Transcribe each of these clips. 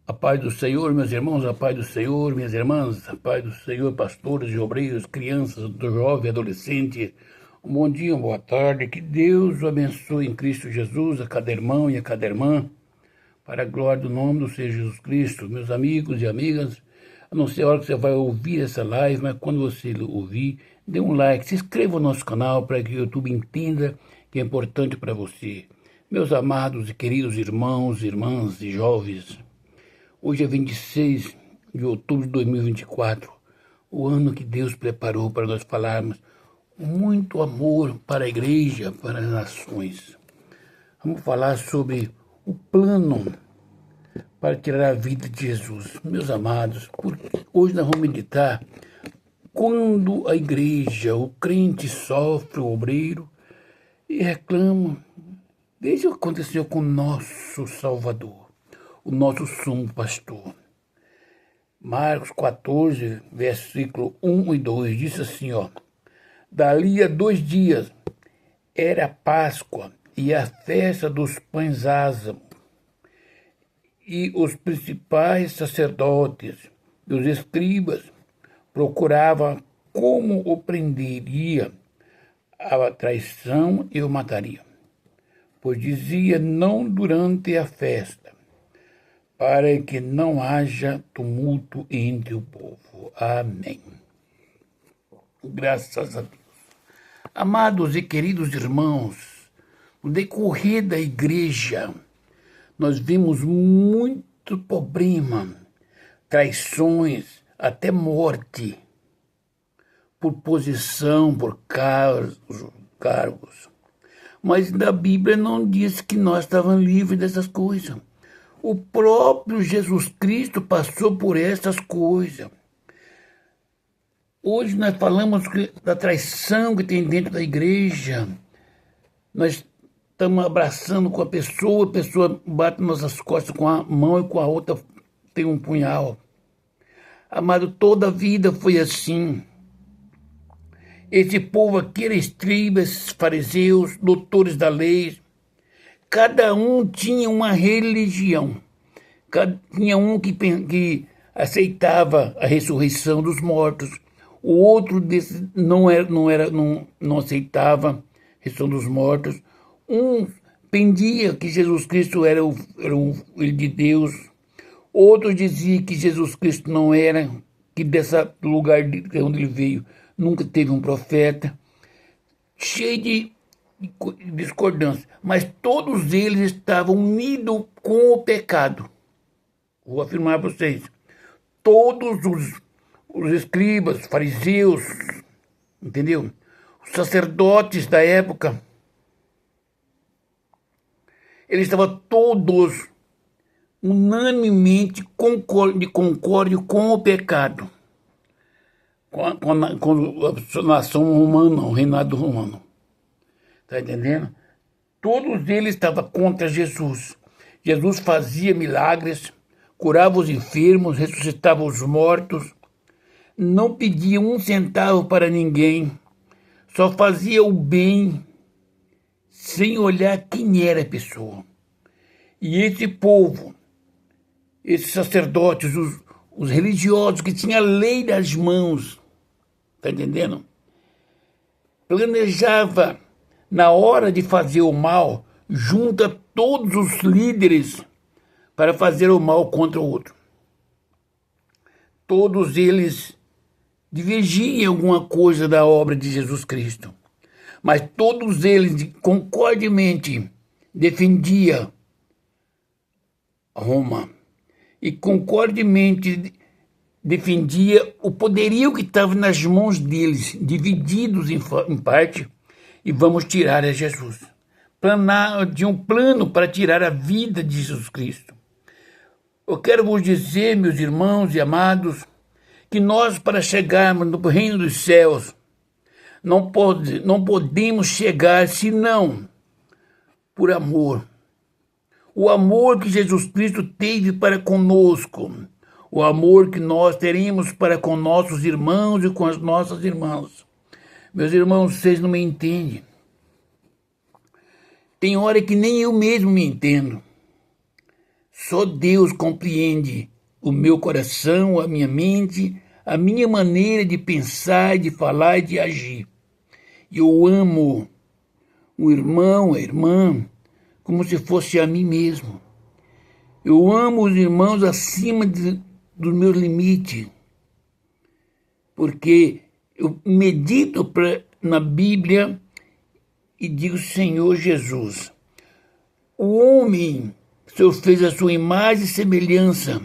A paz do Senhor, meus irmãos, a paz do Senhor, minhas irmãs, a paz do Senhor, pastores e obreiros, crianças, jovens, adolescentes. Um bom dia, uma boa tarde, que Deus o abençoe em Cristo Jesus, a cada irmão e a cada irmã, para a glória do nome do Senhor Jesus Cristo. Meus amigos e amigas, a não ser a hora que você vai ouvir essa live, mas quando você ouvir, dê um like, se inscreva no nosso canal para que o YouTube entenda que é importante para você. Meus amados e queridos irmãos, irmãs e jovens, hoje é 26 de outubro de 2024, o ano que Deus preparou para nós falarmos muito amor para a igreja, para as nações. Vamos falar sobre o plano para tirar a vida de Jesus. Meus amados, hoje nós vamos meditar quando a igreja, o crente sofre, o obreiro, e reclama desde o que aconteceu com o nosso Salvador, o nosso sumo pastor. Marcos 14, versículo 1 e 2, diz assim, dali a 2 dias era a Páscoa e a festa dos pães ázimos, e os principais sacerdotes e os escribas procuravam como o prenderia a traição e o mataria, pois dizia não durante a festa, para que não haja tumulto entre o povo. Amém. Graças a Deus. Amados e queridos irmãos, no decorrer da igreja, nós vimos muito problema, traições, até morte, por posição, por cargos. Mas na Bíblia não diz que nós estávamos livres dessas coisas. O próprio Jesus Cristo passou por essas coisas. Hoje nós falamos da traição que tem dentro da igreja. Nós estamos abraçando com a pessoa bate nossas costas com a mão e com a outra tem um punhal. Amado, toda a vida foi assim. Esse povo aqui era escribas, fariseus, doutores da lei. Cada um tinha uma religião. Tinha um que aceitava a ressurreição dos mortos. O outro desse não aceitava a ressurreição dos mortos. Um pendia que Jesus Cristo era o Filho de Deus. Outro dizia que Jesus Cristo não era, que desse lugar onde ele veio nunca teve um profeta. Cheio de discordância, mas todos eles estavam unidos com o pecado. Vou afirmar para vocês, todos os escribas, fariseus, entendeu? Os sacerdotes da época, eles estavam todos unanimemente concórdia com o pecado, com a nação romana, o reinado romano. Está entendendo? Todos eles estavam contra Jesus. Jesus fazia milagres, curava os enfermos, ressuscitava os mortos, não pedia um centavo para ninguém, só fazia o bem sem olhar quem era a pessoa. E esse povo, esses sacerdotes, os religiosos que tinham a lei nas mãos, está entendendo? Planejava, na hora de fazer o mal, junta todos os líderes para fazer o mal contra o outro. Todos eles divergiam em alguma coisa da obra de Jesus Cristo, mas todos eles concordemente defendiam Roma e concordemente defendia o poderio que estava nas mãos deles, divididos em parte, e vamos tirar a Jesus. De um plano para tirar a vida de Jesus Cristo. Eu quero vos dizer, meus irmãos e amados, que nós, para chegarmos no reino dos céus, não podemos chegar senão por amor. O amor que Jesus Cristo teve para conosco, o amor que nós teremos para com nossos irmãos e com as nossas irmãs. Meus irmãos, vocês não me entendem. Tem hora que nem eu mesmo me entendo. Só Deus compreende o meu coração, a minha mente, a minha maneira de pensar, de falar e de agir. Eu amo o irmão, a irmã, como se fosse a mim mesmo. Eu amo os irmãos acima dos meus limites, porque eu medito na Bíblia e digo, Senhor Jesus, o homem, o Senhor fez a sua imagem e semelhança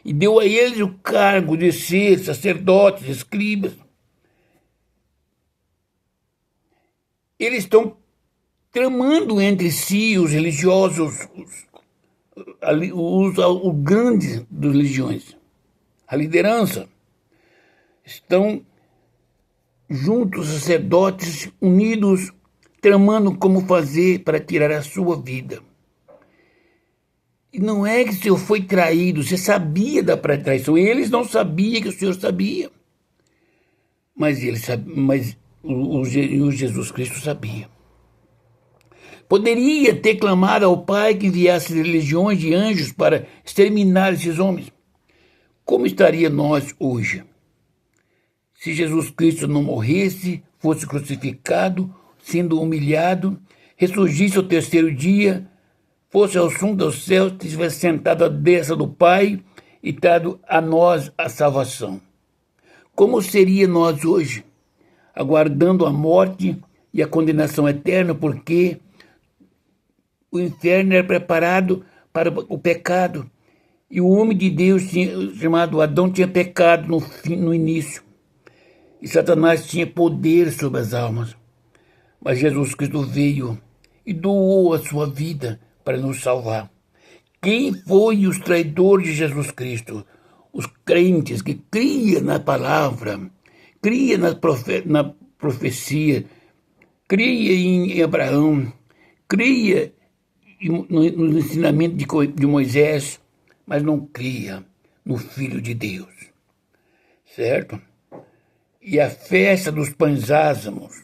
e deu a eles o cargo de ser sacerdotes, escribas. Eles estão tramando entre si, os religiosos, os grandes das religiões, a liderança, estão juntos, sacerdotes unidos, tramando como fazer para tirar a sua vida. E não é que o Senhor foi traído, você sabia da traição, eles não sabiam que o Senhor sabia, mas o Jesus Cristo sabia. Poderia ter clamado ao Pai que enviasse legiões de anjos para exterminar esses homens. Como estaria nós hoje? Se Jesus Cristo não morresse, fosse crucificado, sendo humilhado, ressurgisse ao terceiro dia, fosse ao fundo dos céus, estivesse sentado à destra do Pai e dado a nós a salvação. Como seria nós hoje? Aguardando a morte e a condenação eterna, porque o inferno era preparado para o pecado. E o homem de Deus, chamado Adão, tinha pecado no início. E Satanás tinha poder sobre as almas. Mas Jesus Cristo veio e doou a sua vida para nos salvar. Quem foi os traidores de Jesus Cristo? Os crentes que criam na palavra, criam na profecia, criam em Abraão, criam no ensinamento de Moisés, mas não cria no Filho de Deus, certo? E a festa dos pães ázimos,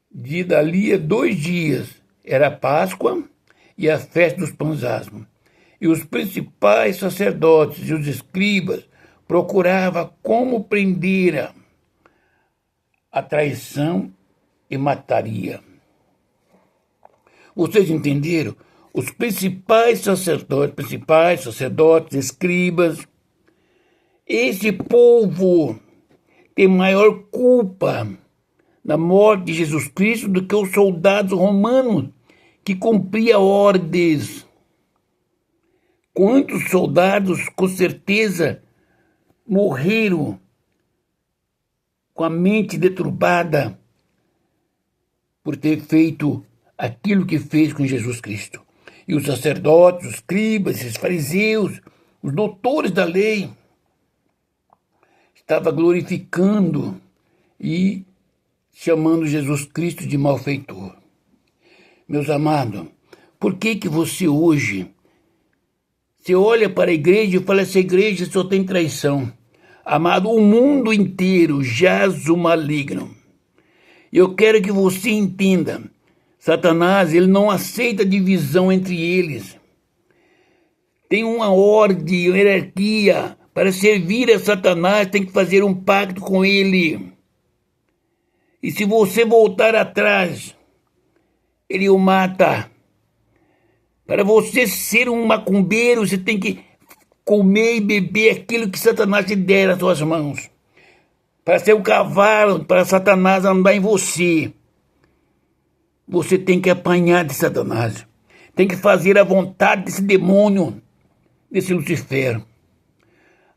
de dali a 2 dias, era a Páscoa e a festa dos pães ázimos. E os principais sacerdotes e os escribas procuravam como prendera a traição e mataria. Vocês entenderam? Os principais sacerdotes, escribas, esse povo tem maior culpa na morte de Jesus Cristo do que os soldados romanos que cumpriam ordens. Quantos soldados, com certeza, morreram com a mente deturbada por ter feito aquilo que fez com Jesus Cristo. E os sacerdotes, os escribas, os fariseus, os doutores da lei, estavam glorificando e chamando Jesus Cristo de malfeitor. Meus amados, por que você hoje, você olha para a igreja e fala, essa igreja só tem traição? Amado, o mundo inteiro jaz o maligno. Eu quero que você entenda, Satanás, ele não aceita divisão entre eles. Tem uma ordem, uma hierarquia. Para servir a Satanás, tem que fazer um pacto com ele. E se você voltar atrás, ele o mata. Para você ser um macumbeiro, você tem que comer e beber aquilo que Satanás te der nas suas mãos. Para ser um cavalo, para Satanás andar em você, você tem que apanhar de Satanás. Tem que fazer a vontade desse demônio, desse Lucifer.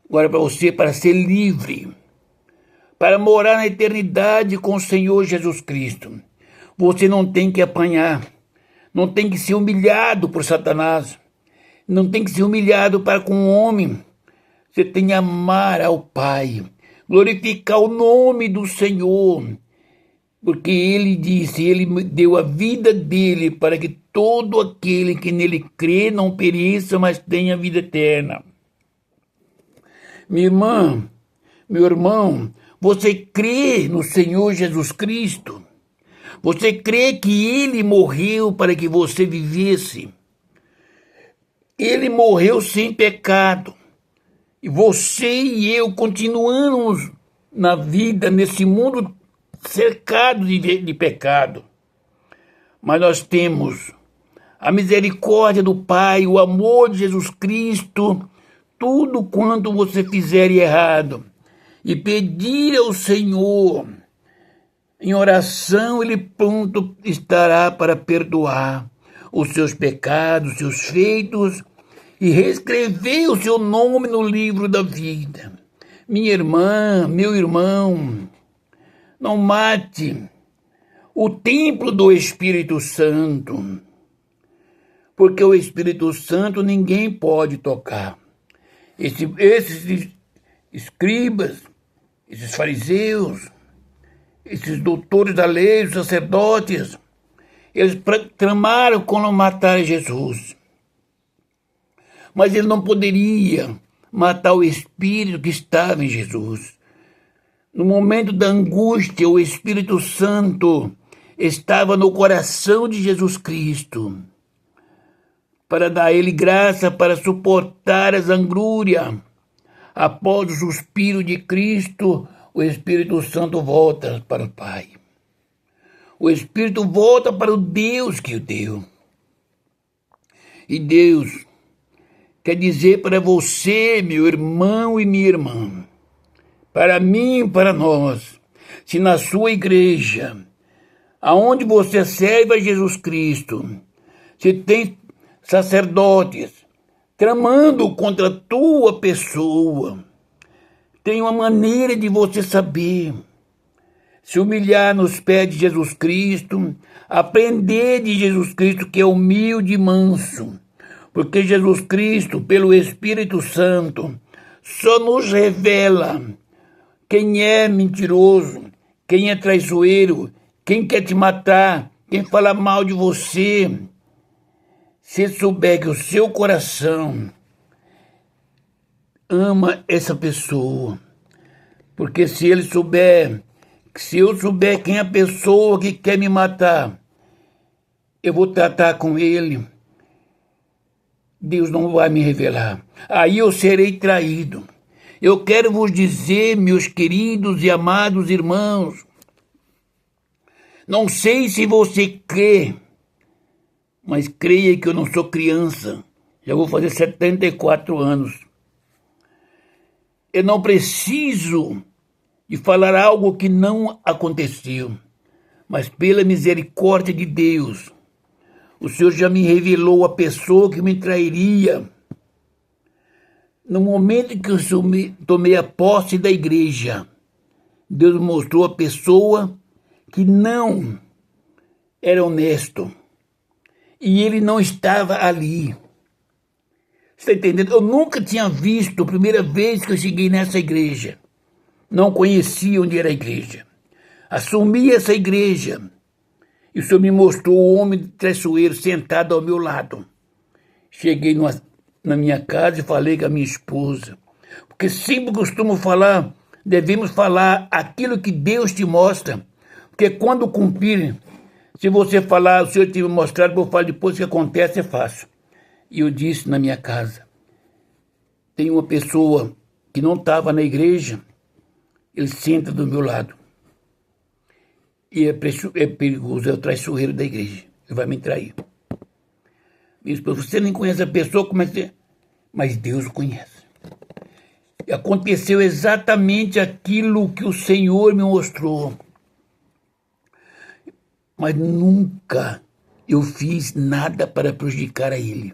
Agora para ser livre, para morar na eternidade com o Senhor Jesus Cristo, você não tem que apanhar, não tem que ser humilhado por Satanás, não tem que ser humilhado para com o homem. Você tem que amar ao Pai, glorificar o nome do Senhor, porque ele disse, ele deu a vida dele para que todo aquele que nele crê não pereça, mas tenha vida eterna. Minha irmã, meu irmão, você crê no Senhor Jesus Cristo? Você crê que ele morreu para que você vivesse? Ele morreu sem pecado. E você e eu continuamos na vida, nesse mundo cercado de pecado. Mas nós temos a misericórdia do Pai, o amor de Jesus Cristo, tudo quanto você fizer errado. E pedir ao Senhor, em oração, Ele pronto estará para perdoar os seus pecados, os seus feitos, e reescrever o seu nome no livro da vida. Minha irmã, meu irmão, não mate o templo do Espírito Santo, porque o Espírito Santo ninguém pode tocar. Esses escribas, esses fariseus, esses doutores da lei, os sacerdotes, eles tramaram como matar Jesus. Mas ele não poderia matar o Espírito que estava em Jesus. No momento da angústia, o Espírito Santo estava no coração de Jesus Cristo, para dar a ele graça para suportar as angúrias. Após o suspiro de Cristo, o Espírito Santo volta para o Pai. O Espírito volta para o Deus que o deu. E Deus quer dizer para você, meu irmão e minha irmã, para mim e para nós, se na sua igreja, aonde você serve a Jesus Cristo, se tem sacerdotes tramando contra a tua pessoa, tem uma maneira de você saber. Se humilhar nos pés de Jesus Cristo, aprender de Jesus Cristo que é humilde e manso, porque Jesus Cristo, pelo Espírito Santo, só nos revela quem é mentiroso, quem é traiçoeiro, quem quer te matar, quem fala mal de você. Se souber que o seu coração ama essa pessoa, porque se eu souber quem é a pessoa que quer me matar, eu vou tratar com ele, Deus não vai me revelar. Aí eu serei traído. Eu quero vos dizer, meus queridos e amados irmãos, não sei se você crê, mas creia que eu não sou criança. Já vou fazer 74 anos. Eu não preciso de falar algo que não aconteceu, mas pela misericórdia de Deus, o Senhor já me revelou a pessoa que me trairia. No momento que eu tomei a posse da igreja, Deus mostrou a pessoa que não era honesto. E ele não estava ali. Você está entendendo? Eu nunca tinha visto, a primeira vez que eu cheguei nessa igreja. Não conhecia onde era a igreja. Assumi essa igreja. E o Senhor me mostrou o homem traiçoeiro sentado ao meu lado. Cheguei na minha casa e falei com a minha esposa. Porque sempre costumo falar, devemos falar aquilo que Deus te mostra. Porque quando cumprir, se você falar, o Senhor te mostrar, eu falo depois o que acontece, é fácil. E eu disse na minha casa, tem uma pessoa que não estava na igreja, ele senta do meu lado. E é perigoso, é o traiçoeiro da igreja. Ele vai me trair. Minha esposa, você nem conhece a pessoa, como é que você... Mas Deus o conhece. E aconteceu exatamente aquilo que o Senhor me mostrou. Mas nunca eu fiz nada para prejudicar a ele.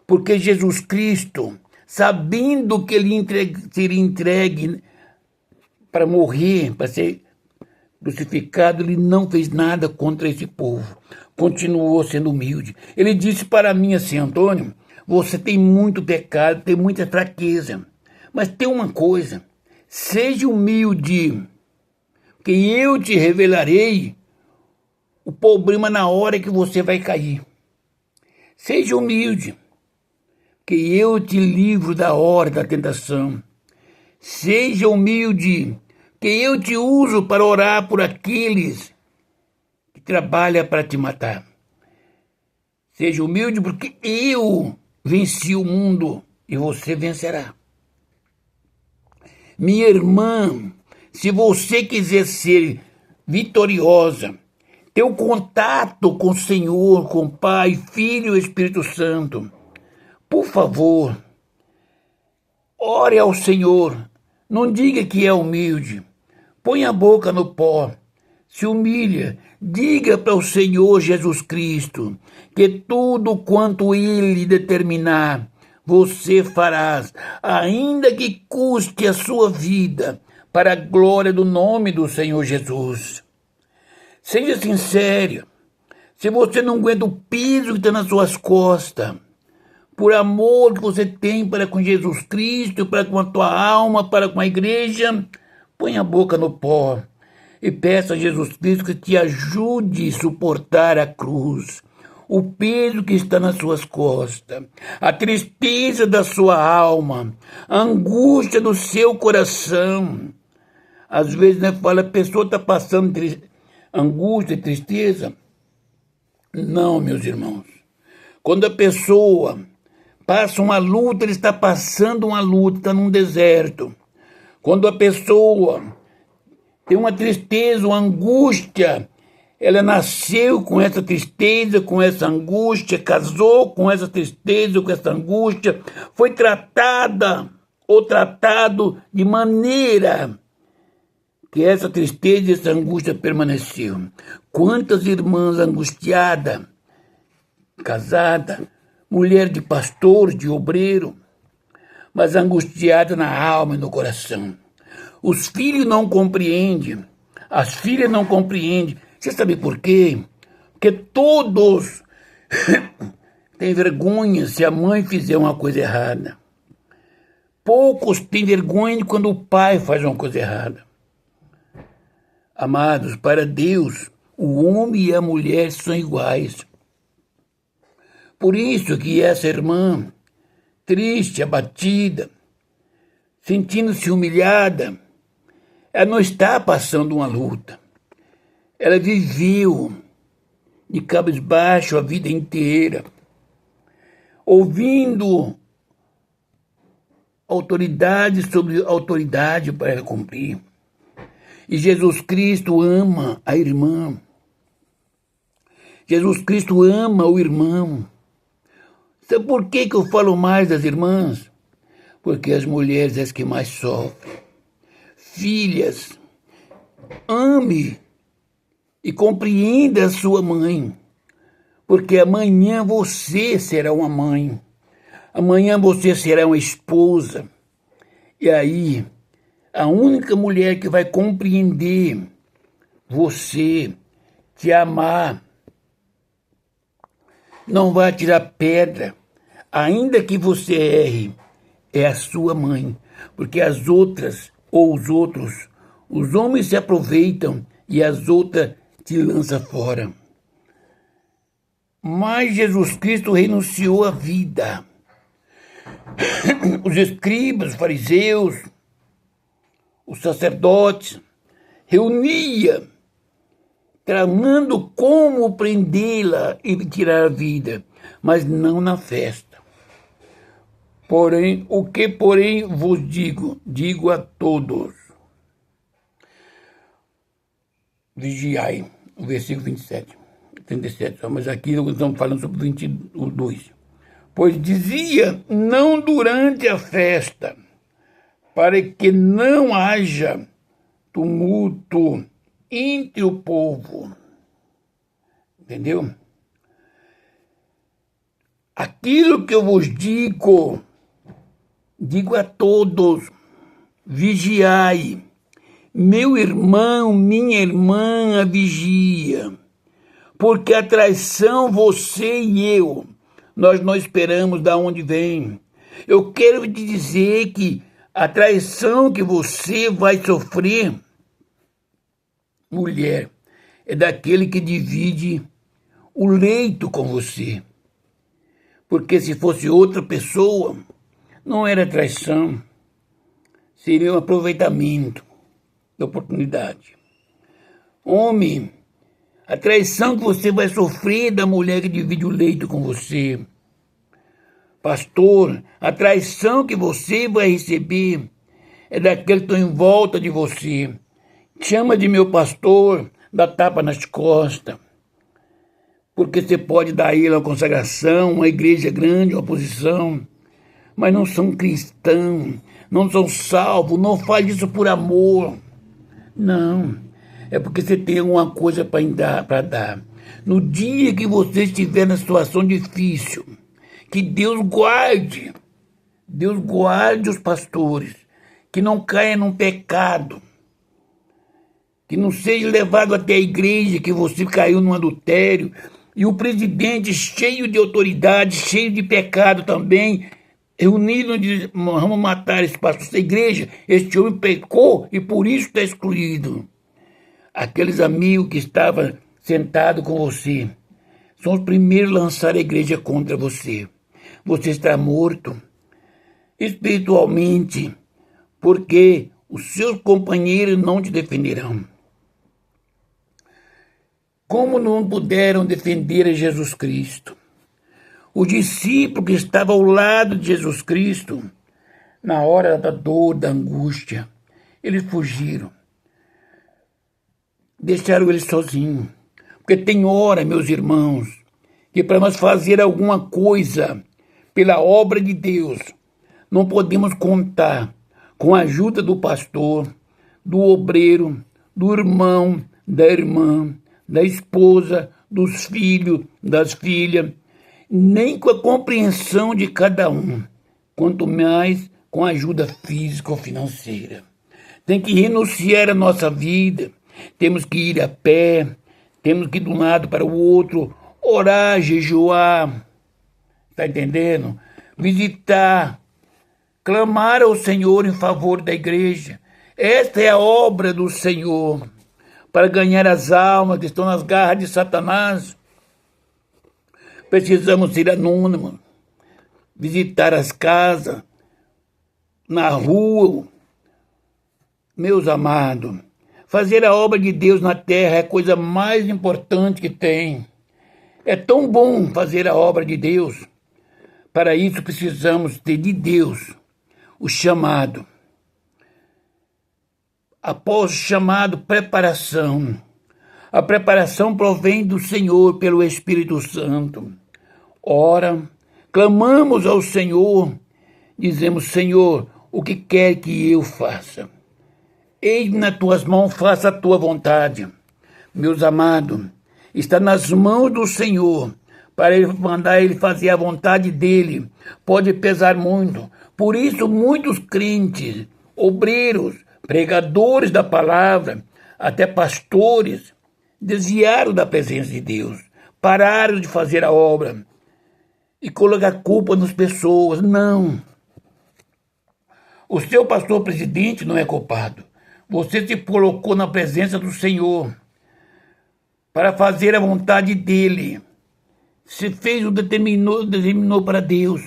Porque Jesus Cristo, sabendo que ele seria entregue para morrer, para ser crucificado, ele não fez nada contra esse povo. Continuou sendo humilde. Ele disse para mim assim, Antônio, você tem muito pecado, tem muita fraqueza. Mas tem uma coisa, seja humilde, que eu te revelarei o problema na hora que você vai cair. Seja humilde, que eu te livro da hora da tentação. Seja humilde, que eu te uso para orar por aqueles que trabalham para te matar. Seja humilde, porque eu venci o mundo e você vencerá. Minha irmã, se você quiser ser vitoriosa, ter um contato com o Senhor, com o Pai, Filho e Espírito Santo, por favor, ore ao Senhor. Não diga que é humilde. Põe a boca no pó. Se humilha. Diga para o Senhor Jesus Cristo que tudo quanto Ele determinar, você farás, ainda que custe a sua vida, para a glória do nome do Senhor Jesus. Seja sincero. Se você não aguenta o peso que está nas suas costas, por amor que você tem para com Jesus Cristo, para com a tua alma, para com a igreja, põe a boca no pó e peça a Jesus Cristo que te ajude a suportar a cruz, o peso que está nas suas costas, a tristeza da sua alma, a angústia do seu coração. Às vezes, né, fala, a pessoa está passando angústia e tristeza. Não, meus irmãos. Quando a pessoa passa uma luta, ele está passando uma luta, está num deserto. Quando a pessoa tem uma tristeza, uma angústia, ela nasceu com essa tristeza, com essa angústia, casou com essa tristeza, com essa angústia, foi tratada ou tratado de maneira que essa tristeza e essa angústia permaneceu. Quantas irmãs angustiadas, casadas, mulher de pastor, de obreiro, mas angustiada na alma e no coração. Os filhos não compreendem, as filhas não compreendem. Você sabe por quê? Porque todos têm vergonha se a mãe fizer uma coisa errada. Poucos têm vergonha quando o pai faz uma coisa errada. Amados, para Deus, o homem e a mulher são iguais. Por isso que essa irmã, triste, abatida, sentindo-se humilhada, ela não está passando uma luta. Ela viveu de cabisbaixo a vida inteira, ouvindo autoridade sobre autoridade para ela cumprir. E Jesus Cristo ama a irmã. Jesus Cristo ama o irmão. Sabe por que eu falo mais das irmãs? Porque as mulheres são as que mais sofrem. Filhas, ame e compreenda a sua mãe, porque amanhã você será uma mãe, amanhã você será uma esposa, e aí a única mulher que vai compreender você, te amar, não vai tirar pedra, ainda que você erre, é a sua mãe, porque as outras ou os outros, os homens se aproveitam e as outras te lançam fora. Mas Jesus Cristo renunciou à vida. Os escribas, os fariseus, os sacerdotes, reunia, tramando como prendê-la e tirar a vida, mas não na festa. Porém, o que porém vos digo a todos, vigiai, o versículo 27, 37, mas aqui nós estamos falando sobre 22. Pois dizia, não durante a festa, para que não haja tumulto entre o povo. Entendeu? Aquilo que eu vos digo a todos, vigiai. Meu irmão, minha irmã, a vigia. Porque a traição, você e eu, nós não esperamos de onde vem. Eu quero te dizer que a traição que você vai sofrer, mulher, é daquele que divide o leito com você. Porque se fosse outra pessoa, não era traição, seria um aproveitamento da oportunidade. Homem, a traição que você vai sofrer da mulher que divide o leito com você Pastor, a traição que você vai receber é daqueles que estão em volta de você. Chama de meu pastor, dá tapa nas costas. Porque você pode dar a ele uma consagração, uma igreja grande, uma posição, mas não são cristãos, não são salvos, não faz isso por amor. Não, é porque você tem alguma coisa para dar. No dia que você estiver na situação difícil, que Deus guarde os pastores, que não caia num pecado, que não seja levado até a igreja, que você caiu num adultério, e o presidente cheio de autoridade, cheio de pecado também, reunido diz, vamos matar esse pastor da igreja, este homem pecou e por isso está excluído. Aqueles amigos que estavam sentados com você são os primeiros a lançar a igreja contra você. Você está morto espiritualmente, porque os seus companheiros não te defenderão. Como não puderam defender a Jesus Cristo? O discípulo que estava ao lado de Jesus Cristo, na hora da dor, da angústia, eles fugiram. Deixaram ele sozinho. Porque tem hora, meus irmãos, que para nós fazer alguma coisa pela obra de Deus, não podemos contar com a ajuda do pastor, do obreiro, do irmão, da irmã, da esposa, dos filhos, das filhas, nem com a compreensão de cada um, quanto mais com a ajuda física ou financeira. Tem que renunciar à nossa vida, temos que ir a pé, temos que ir de um lado para o outro, orar, jejuar, está entendendo? Visitar, clamar ao Senhor em favor da igreja. Esta é a obra do Senhor, para ganhar as almas que estão nas garras de Satanás. Precisamos ser anônimos, visitar as casas, na rua. Meus amados, fazer a obra de Deus na terra é a coisa mais importante que tem. É tão bom fazer a obra de Deus. Para isso precisamos ter de Deus o chamado. Após o chamado, preparação. A preparação provém do Senhor pelo Espírito Santo. Ora, clamamos ao Senhor, dizemos, Senhor, o que quer que eu faça? Eis nas tuas mãos, faça a tua vontade. Meus amados, está nas mãos do Senhor, para ele mandar ele fazer a vontade dele. Pode pesar muito. Por isso, muitos crentes, obreiros, pregadores da palavra, até pastores, desviaram da presença de Deus, pararam de fazer a obra e colocar culpa nas pessoas. Não. O seu pastor presidente não é culpado. Você se colocou na presença do Senhor para fazer a vontade dele. Você fez o determinou para Deus.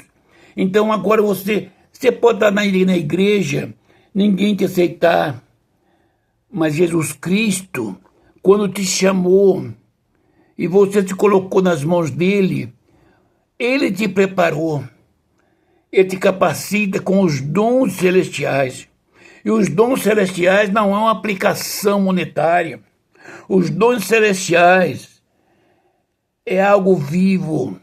Então agora você pode estar na igreja, ninguém te aceitar, mas Jesus Cristo, quando te chamou e você se colocou nas mãos dele, ele te preparou, ele te capacita com os dons celestiais. E os dons celestiais não é uma aplicação monetária. Os dons celestiais é algo vivo.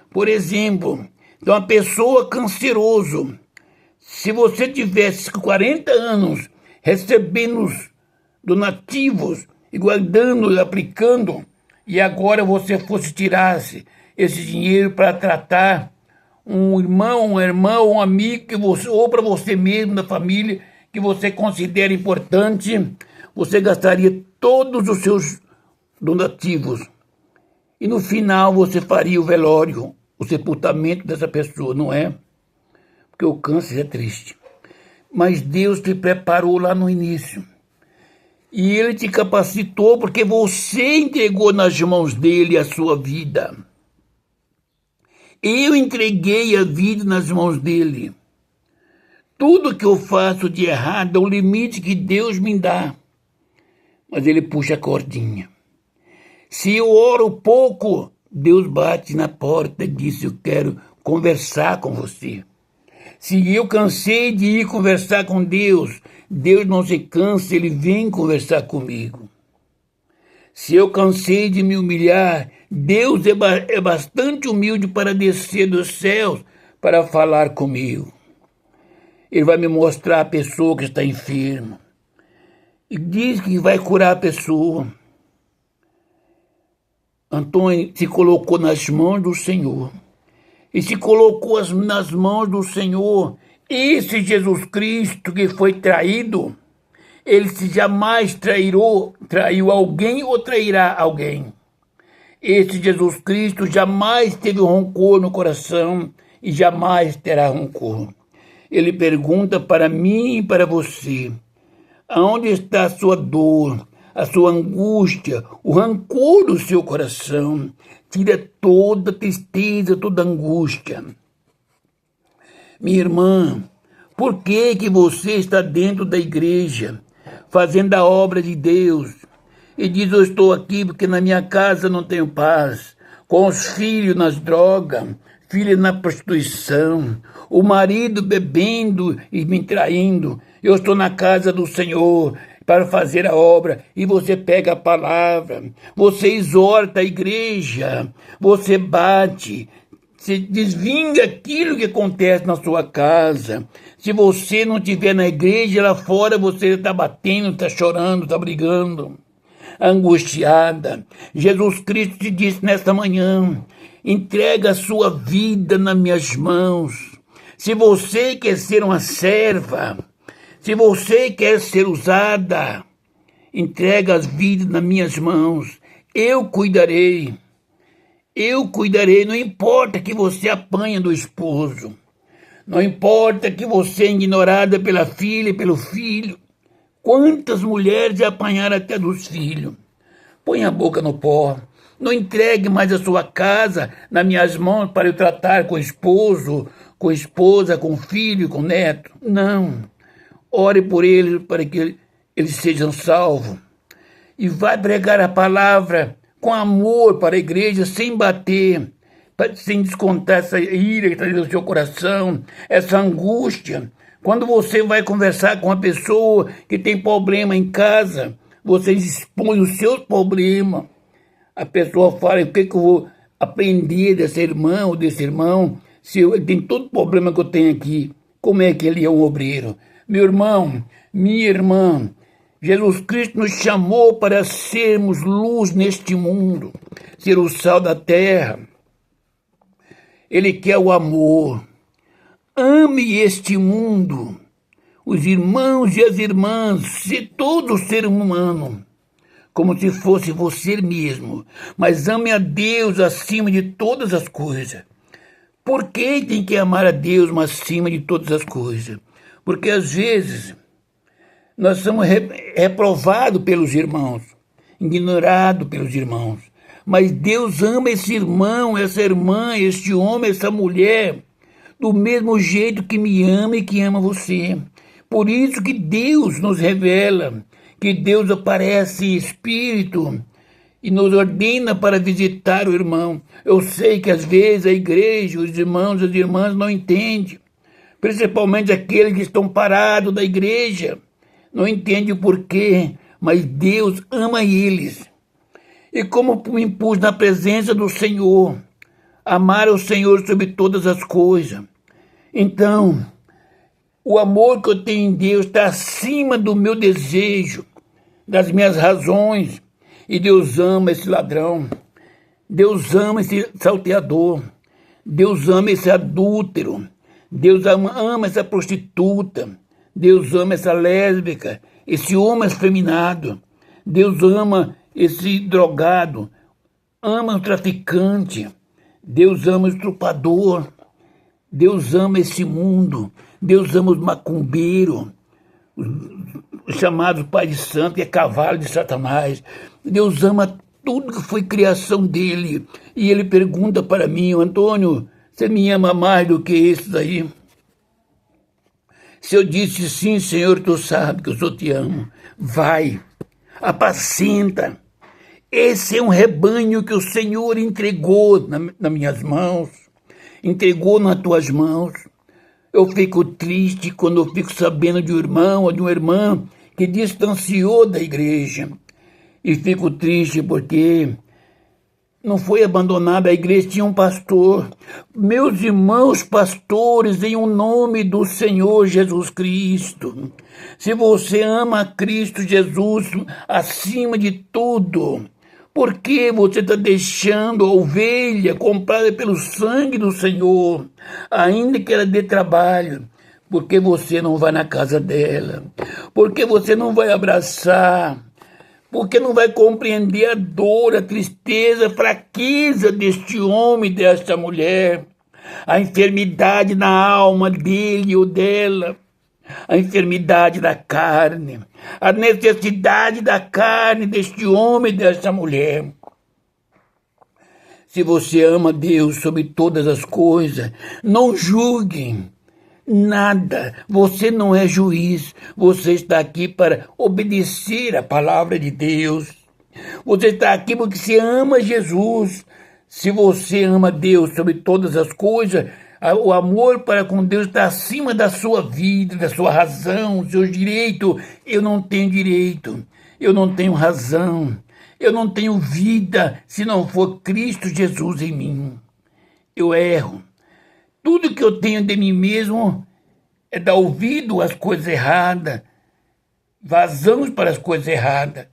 Por exemplo, de uma pessoa cancerosa, se você tivesse 40 anos recebendo donativos e guardando e aplicando, e agora você fosse tirasse esse dinheiro para tratar um irmão, uma irmã, um amigo, que você, ou para você mesmo, da família, que você considera importante, você gastaria todos os seus donativos. E no final você faria o velório, o sepultamento dessa pessoa, não é? Porque o câncer é triste. Mas Deus te preparou lá no início. E Ele te capacitou porque você entregou nas mãos dEle a sua vida. Eu entreguei a vida nas mãos dEle. Tudo que eu faço de errado é o limite que Deus me dá. Mas Ele puxa a cordinha. Se eu oro pouco, Deus bate na porta e diz, eu quero conversar com você. Se eu cansei de ir conversar com Deus, Deus não se cansa, Ele vem conversar comigo. Se eu cansei de me humilhar, Deus é bastante humilde para descer dos céus para falar comigo. Ele vai me mostrar a pessoa que está enferma. E diz que vai curar a pessoa. Antônio se colocou nas mãos do Senhor. E se colocou nas mãos do Senhor. Esse Jesus Cristo que foi traído, ele se jamais traiu alguém ou trairá alguém. Esse Jesus Cristo jamais teve rancor no coração e jamais terá rancor. Ele pergunta para mim e para você: aonde está a sua dor, a sua angústia, o rancor do seu coração? Tira toda tristeza, toda angústia. Minha irmã, por que você está dentro da igreja, fazendo a obra de Deus, e diz: eu estou aqui porque na minha casa não tenho paz, com os filhos nas drogas, filhos na prostituição, o marido bebendo e me traindo, eu estou na casa do Senhor para fazer a obra, e você pega a palavra, você exorta a igreja, você bate, você desvinga aquilo que acontece na sua casa. Se você não estiver na igreja, lá fora você está batendo, está chorando, está brigando, angustiada. Jesus Cristo te disse nesta manhã: entrega a sua vida nas minhas mãos. Se você quer ser uma serva, se você quer ser usada, entrega as vidas nas minhas mãos. Eu cuidarei. Eu cuidarei. Não importa que você apanhe do esposo. Não importa que você é ignorada pela filha e pelo filho. Quantas mulheres já apanharam até dos filhos? Põe a boca no pó. Não entregue mais a sua casa nas minhas mãos para eu tratar com o esposo, com a esposa, com o filho, com o neto. Não. Ore por eles para que eles sejam salvos. E vai pregar a palavra com amor para a igreja, sem bater, sem descontar essa ira que está dentro do seu coração, essa angústia. Quando você vai conversar com uma pessoa que tem problema em casa, você expõe os seus problemas. A pessoa fala: o que eu vou aprender dessa irmã ou desse irmão, se ele tem todo o problema que eu tenho aqui? Como é que ele é um obreiro? Meu irmão, minha irmã, Jesus Cristo nos chamou para sermos luz neste mundo, ser o sal da terra. Ele quer o amor. Ame este mundo, os irmãos e as irmãs, todo ser humano, como se fosse você mesmo. Mas ame a Deus acima de todas as coisas. Por que tem que amar a Deus acima de todas as coisas? Porque às vezes nós somos reprovados pelos irmãos, ignorados pelos irmãos. Mas Deus ama esse irmão, essa irmã, este homem, essa mulher, do mesmo jeito que me ama e que ama você. Por isso que Deus nos revela, que Deus aparece em espírito e nos ordena para visitar o irmão. Eu sei que às vezes a igreja, os irmãos e as irmãs não entendem, principalmente aqueles que estão parados da igreja, não entendem o porquê, mas Deus ama eles. E como me impus na presença do Senhor, amar o Senhor sobre todas as coisas. Então, o amor que eu tenho em Deus está acima do meu desejo, das minhas razões. E Deus ama esse ladrão, Deus ama esse salteador, Deus ama esse adúltero, Deus ama essa prostituta, Deus ama essa lésbica, esse homem afeminado, Deus ama esse drogado, ama o traficante, Deus ama o estuprador, Deus ama esse mundo, Deus ama os macumbeiros, os chamados pai de santo, que é cavalo de Satanás. Deus ama tudo que foi criação dele. E ele pergunta para mim: Antônio, você me ama mais do que esses aí? Se eu disse sim, Senhor, tu sabe que eu só te amo. Vai, apacenta. Esse é um rebanho que o Senhor entregou nas minhas mãos. entregou nas tuas mãos. Eu fico triste quando eu fico sabendo de um irmão ou de uma irmã que distanciou da igreja. E fico triste porque não foi abandonada a igreja, tinha um pastor. Meus irmãos pastores, em o nome do Senhor Jesus Cristo, se você ama Cristo Jesus acima de tudo, por que você está deixando a ovelha comprada pelo sangue do Senhor, ainda que ela dê trabalho? Por que você não vai na casa dela? Por que você não vai abraçar? Porque não vai compreender a dor, a tristeza, a fraqueza deste homem, desta mulher, a enfermidade na alma dele ou dela, a enfermidade da carne, a necessidade da carne deste homem e desta mulher. Se você ama Deus sobre todas as coisas, não julgue nada, você não é juiz, você está aqui para obedecer a palavra de Deus. Você está aqui porque você ama Jesus. Se você ama Deus sobre todas as coisas, o amor para com Deus está acima da sua vida, da sua razão, dos seus direitos. Eu não tenho direito, eu não tenho razão, eu não tenho vida se não for Cristo Jesus em mim. Eu erro. Tudo que eu tenho de mim mesmo é dar ouvido às coisas erradas, vazamos para as coisas erradas.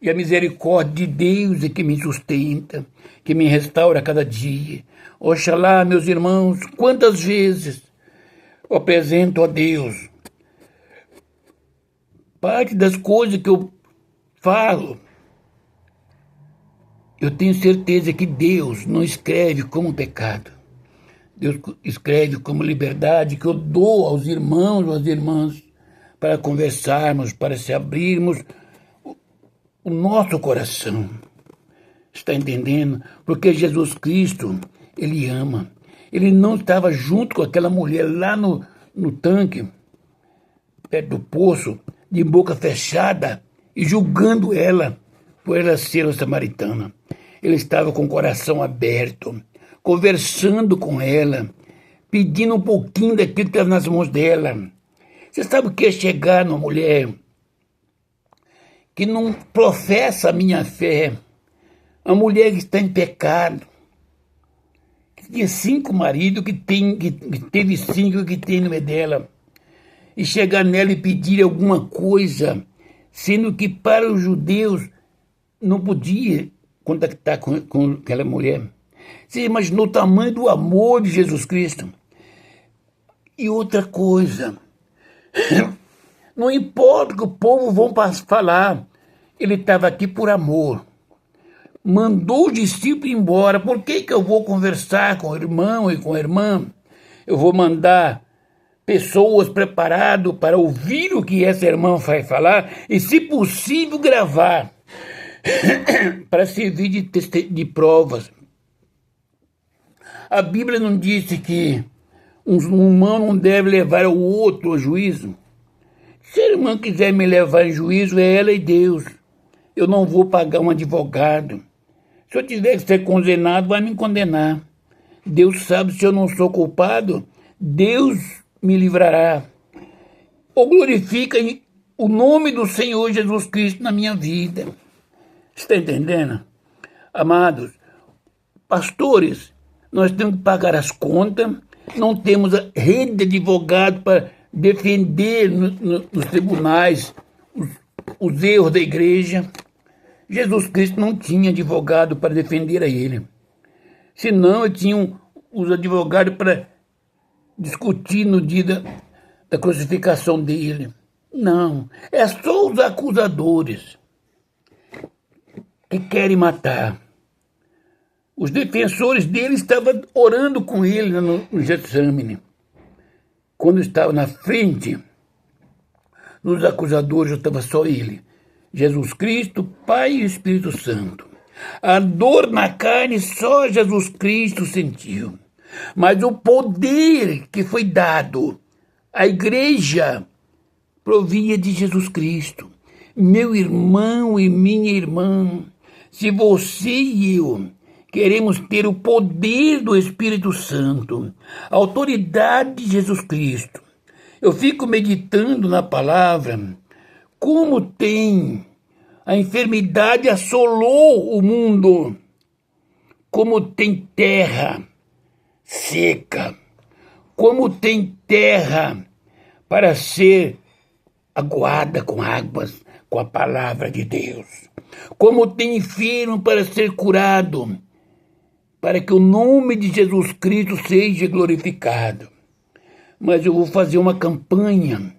E a misericórdia de Deus é que me sustenta, que me restaura a cada dia. Oxalá, meus irmãos, quantas vezes eu apresento a Deus parte das coisas que eu falo. Eu tenho certeza que Deus não escreve como pecado. Deus escreve como liberdade que eu dou aos irmãos ou às irmãs para conversarmos, para se abrirmos o nosso coração. Está entendendo? Porque Jesus Cristo, Ele ama. Ele não estava junto com aquela mulher lá no tanque, perto do poço, de boca fechada e julgando ela por ela ser uma samaritana. Ele estava com o coração aberto, conversando com ela, pedindo um pouquinho daquilo que estava nas mãos dela. Você sabe o que é chegar numa mulher que não professa a minha fé, uma mulher que está em pecado, que tinha 5 maridos, que teve 5 que tem no meio dela, e chegar nela e pedir alguma coisa, sendo que para os judeus não podia contactar com aquela mulher. Você imaginou o tamanho do amor de Jesus Cristo? E outra coisa, não importa o que o povo vão falar, ele estava aqui por amor. Mandou o discípulo embora. Por que eu vou conversar com o irmão e com a irmã? Eu vou mandar pessoas preparadas para ouvir o que essa irmã vai falar e, se possível, gravar para servir de provas. A Bíblia não disse que um irmão não deve levar o outro ao juízo? Se a irmã quiser me levar em juízo, é ela e Deus. Eu não vou pagar um advogado. Se eu tiver que ser condenado, vai me condenar. Deus sabe, se eu não sou culpado, Deus me livrará. Ou glorifica o nome do Senhor Jesus Cristo na minha vida. Está entendendo? Amados, pastores, nós temos que pagar as contas, não temos a rede de advogados para defender nos tribunais os erros da igreja. Jesus Cristo não tinha advogado para defender a ele. Senão, ele tinha os advogados para discutir no dia da crucificação dele. Não, é só os acusadores que querem matar. Os defensores dele estavam orando com ele no Getsemane. Quando estava na frente dos acusadores, estava só ele. Jesus Cristo, Pai e Espírito Santo. A dor na carne só Jesus Cristo sentiu. Mas o poder que foi dado à igreja provinha de Jesus Cristo. Meu irmão e minha irmã, se você e eu Queremos ter o poder do Espírito Santo, a autoridade de Jesus Cristo. Eu fico meditando na palavra, como a enfermidade assolou o mundo, como tem terra seca, como tem terra para ser aguada com águas, com a palavra de Deus, como tem enfermo para ser curado, para que o nome de Jesus Cristo seja glorificado. Mas eu vou fazer uma campanha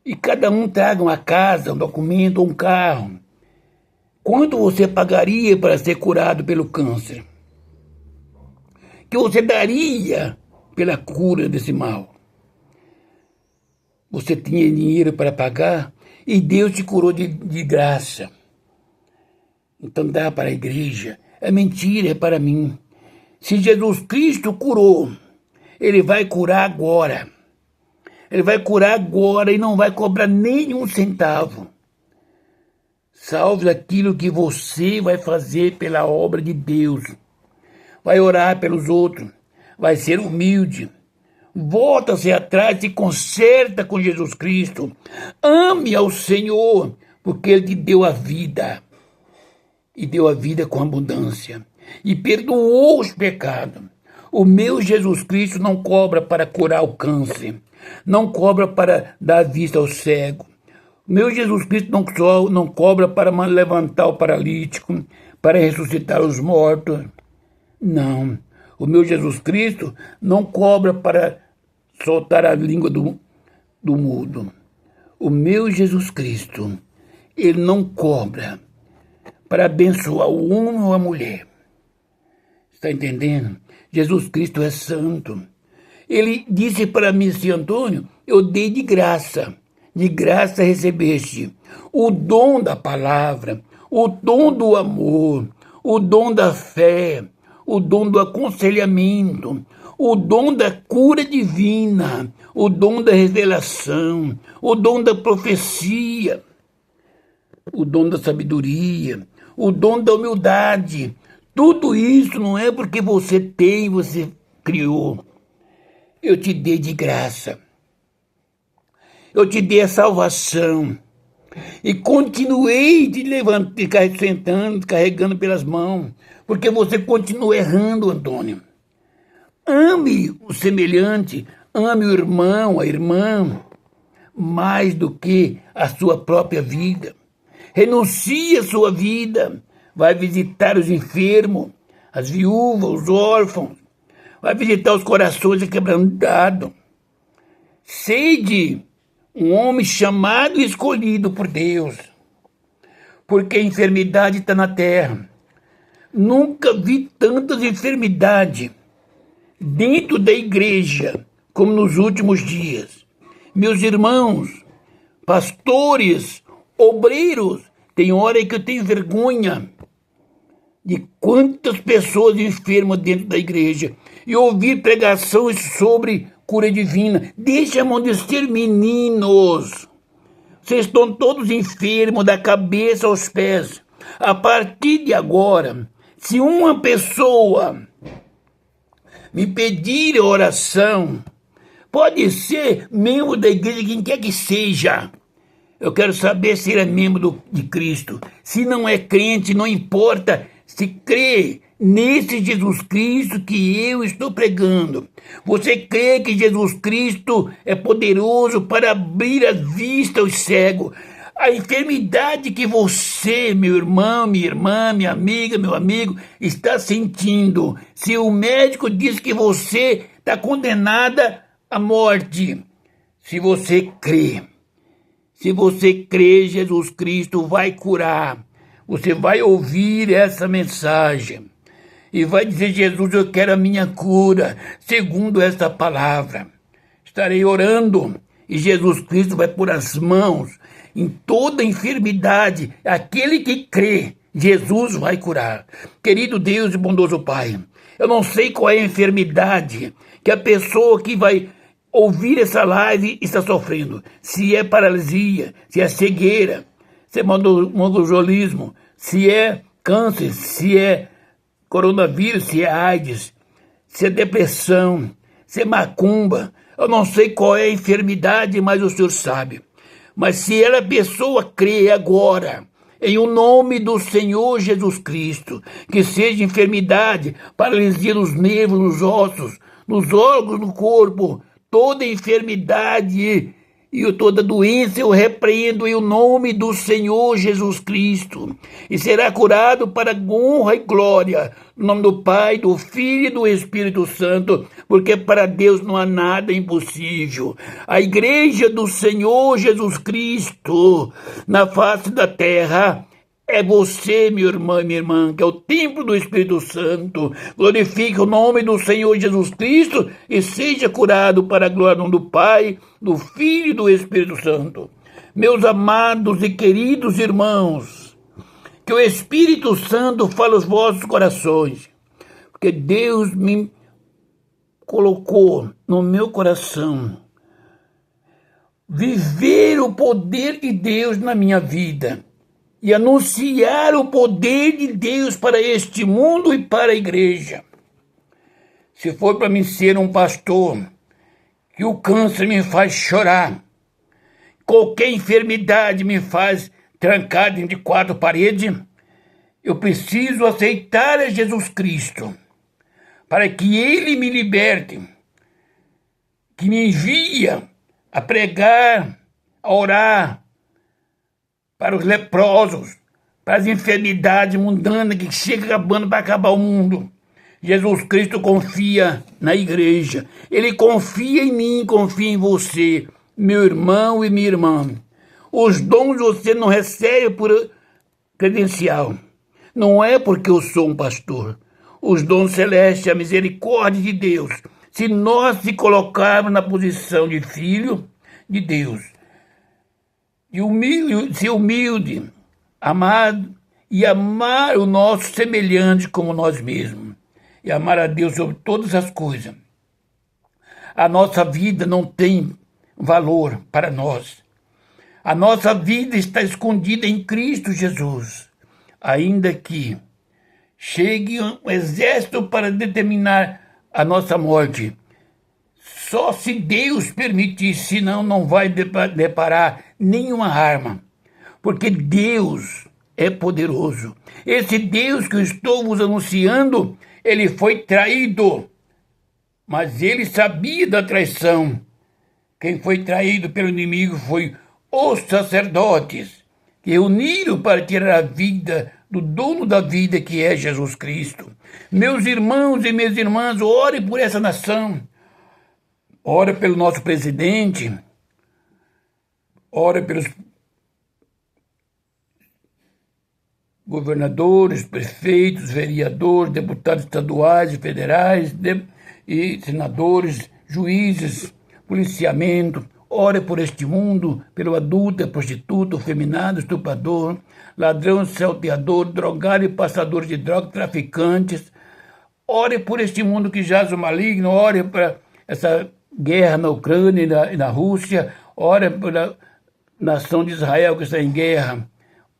e cada um traga uma casa, um documento ou um carro. Quanto você pagaria para ser curado pelo câncer? Que você daria pela cura desse mal? Você tinha dinheiro para pagar e Deus te curou de graça. Então dá para a igreja. É mentira, é para mim. Se Jesus Cristo curou, Ele vai curar agora. Ele vai curar agora e não vai cobrar nenhum centavo. Salve aquilo que você vai fazer pela obra de Deus. Vai orar pelos outros. Vai ser humilde. Volta-se atrás e conserta com Jesus Cristo. Ame ao Senhor, porque Ele te deu a vida. E deu a vida com abundância. E perdoou os pecados. O meu Jesus Cristo não cobra para curar o câncer. Não cobra para dar vista ao cego. O meu Jesus Cristo não cobra para levantar o paralítico, para ressuscitar os mortos. Não. O meu Jesus Cristo não cobra para soltar a língua do mudo. O meu Jesus Cristo, Ele não cobra para abençoar o homem ou a mulher. Está entendendo? Jesus Cristo é santo. Ele disse para mim assim, Antônio, eu dei de graça recebeste o dom da palavra, o dom do amor, o dom da fé, o dom do aconselhamento, o dom da cura divina, o dom da revelação, o dom da profecia, o dom da sabedoria, o dom da humildade. Tudo isso não é porque você criou. Eu te dei de graça. Eu te dei a salvação. E continuei te levantando, sentando, carregando pelas mãos. Porque você continua errando, Antônio. Ame o semelhante, ame o irmão, a irmã, mais do que a sua própria vida. Renuncie a sua vida. Vai visitar os enfermos, as viúvas, os órfãos. Vai visitar os corações quebrantados. Sede um homem chamado e escolhido por Deus. Porque a enfermidade está na terra. Nunca vi tantas enfermidades dentro da igreja como nos últimos dias. Meus irmãos, pastores, obreiros, tem hora que eu tenho vergonha de quantas pessoas enfermas dentro da igreja e ouvir pregações sobre cura divina. Deixa a mão de ser meninos. Vocês estão todos enfermos da cabeça aos pés. A partir de agora, se uma pessoa me pedir oração, pode ser membro da igreja, quem quer que seja. Eu quero saber se ele é membro de Cristo. Se não é crente, não importa. Se crê nesse Jesus Cristo que eu estou pregando. Você crê que Jesus Cristo é poderoso para abrir a vista aos cegos. A enfermidade que você, meu irmão, minha irmã, minha amiga, meu amigo, está sentindo. Se o médico diz que você está condenada à morte, se você crê, Jesus Cristo vai curar. Você vai ouvir essa mensagem e vai dizer, Jesus, eu quero a minha cura, segundo esta palavra. Estarei orando e Jesus Cristo vai pôr as mãos em toda enfermidade. Aquele que crê, Jesus vai curar. Querido Deus e bondoso Pai, eu não sei qual é a enfermidade que a pessoa que vai ouvir essa live está sofrendo. Se é paralisia, se é cegueira, se é mongolismo, se é câncer, se é coronavírus, se é AIDS, se é depressão, se é macumba. Eu não sei qual é a enfermidade, mas o Senhor sabe. Mas se a pessoa crê agora, em o nome do Senhor Jesus Cristo, que seja enfermidade, paralisia nos nervos, nos ossos, nos órgãos do corpo, toda enfermidade e toda doença eu repreendo em o nome do Senhor Jesus Cristo, e será curado para honra e glória, no nome do Pai, do Filho e do Espírito Santo, porque para Deus não há nada impossível. A igreja do Senhor Jesus Cristo na face da terra é você, meu irmão e minha irmã, que é o templo do Espírito Santo. Glorifique o nome do Senhor Jesus Cristo e seja curado para a glória do Pai, do Filho e do Espírito Santo. Meus amados e queridos irmãos, que o Espírito Santo fale aos vossos corações, porque Deus me colocou no meu coração viver o poder de Deus na minha vida e anunciar o poder de Deus para este mundo e para a igreja. Se for para mim ser um pastor, que o câncer me faz chorar, qualquer enfermidade me faz trancar dentro de quatro paredes, eu preciso aceitar a Jesus Cristo, para que Ele me liberte, que me envia a pregar, a orar, para os leprosos, para as enfermidades mundanas que chegam acabando para acabar o mundo. Jesus Cristo confia na igreja. Ele confia em mim, confia em você, meu irmão e minha irmã. Os dons você não recebe por credencial. Não é porque eu sou um pastor. Os dons celestes, a misericórdia de Deus. Se nós se colocarmos na posição de filho de Deus, e ser humilde, amado, e amar o nosso semelhante como nós mesmos, e amar a Deus sobre todas as coisas. A nossa vida não tem valor para nós. A nossa vida está escondida em Cristo Jesus, ainda que chegue um exército para determinar a nossa morte. Só se Deus permitir, senão não vai deparar nenhuma arma. Porque Deus é poderoso. Esse Deus que eu estou vos anunciando, ele foi traído. Mas ele sabia da traição. Quem foi traído pelo inimigo foi os sacerdotes, que reuniram para tirar a vida do dono da vida, que é Jesus Cristo. Meus irmãos e minhas irmãs, ore por essa nação. Ora pelo nosso presidente, ora pelos governadores, prefeitos, vereadores, deputados estaduais e federais, e senadores, juízes, policiamento. Ore por este mundo, pelo adulto, prostituta, feminado, estuprador, ladrão, salteador, drogado e passador de drogas, traficantes. Ore por este mundo que jaz o maligno, ore para essa guerra na Ucrânia e na Rússia, ore pela nação de Israel que está em guerra,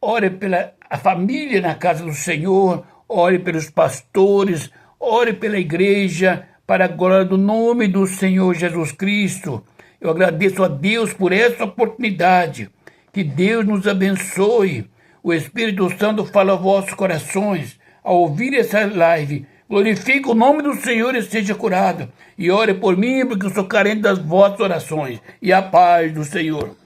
ore pela a família na casa do Senhor, ore pelos pastores, ore pela igreja, para a glória do nome do Senhor Jesus Cristo. Eu agradeço a Deus por essa oportunidade, que Deus nos abençoe, o Espírito Santo fala aos vossos corações, ao ouvir essa live. Glorifique o nome do Senhor e seja curado. E ore por mim, porque eu sou carente das vossas orações. E a paz do Senhor.